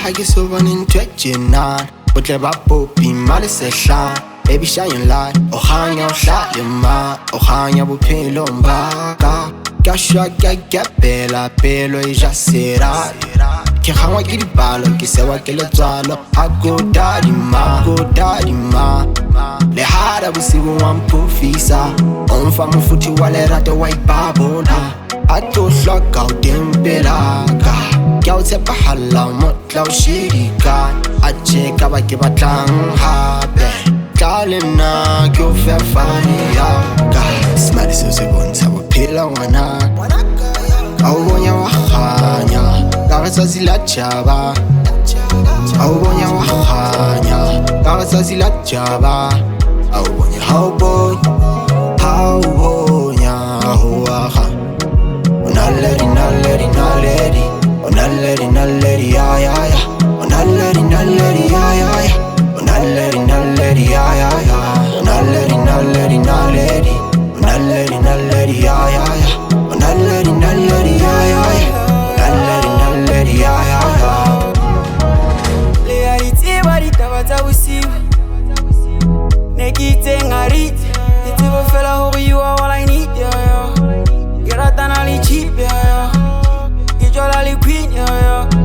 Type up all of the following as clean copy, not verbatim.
ha ke so boneng tjena o tle ba popi male sehla baby shine light o hanya o hlale ma o hanya bophelo mbaka ka shwa ka pela pelo e ja sera ke gangwa ke dipalo ke sewa ke letswalo a go daddy ma le hara bosigo wa mpofisa on fa mofuthi wa lerato wa ipabola a tlo hloka o tempelaka ke a o tshepahala motla o shedika a tjeka ba ke batlang hape tla le nna ke o fefane yaka smile se se bontsha bophelo ngwana a o bonya wa kganya ka re tsatsi la tjaba a o bonya wa kganya ka re tsatsi la tjaba a o bonya ha o bonya ho wa kha Naleli ya ya ya Naleli ya ya ya Naleli ya ya ya Naleli ya ya ya Naleli ya ya ya Naleli ya ya ya Reality bari tabatsa bosiu Nekite ngarit Ite bo fela hore you are all I need yeah yeah Get out and I cheap yeah yeah Get your lolly queen yeah yeah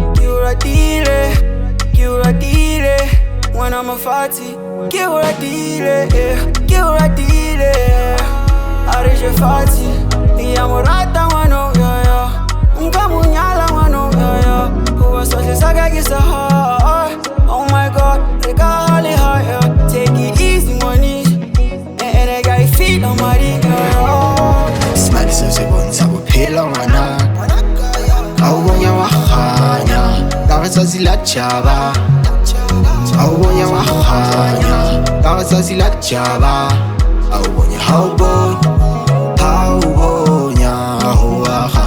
Kiuradile When I'm a fatty Kiuradile Kiuradile Arishe fati Iyamurata wano yeah yeah Ngamunyala wano yeah yeah Kuwa sote saga gisa ha Oh my god Reka hali ha yeah Take it easy money And I got feet on my dick yeah Smile so se bontsha bophelo ngwana a o bonya wa kganya ka re tsatsi la tjaba a o bonya wa kganya ka re tsatsi la tjaba a o bonya ha o bonya ho wa kha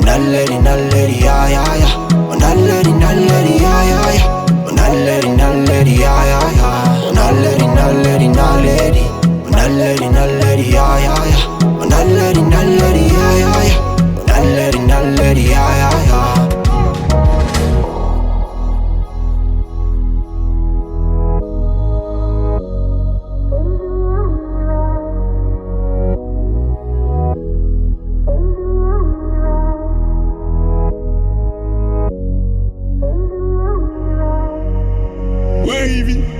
Naleli ya ya ya Naleli ya ya ya Naleli ya ya ya Naleli ya ya ya Naleli ya ya ya Naleli ya ya ya Wavy.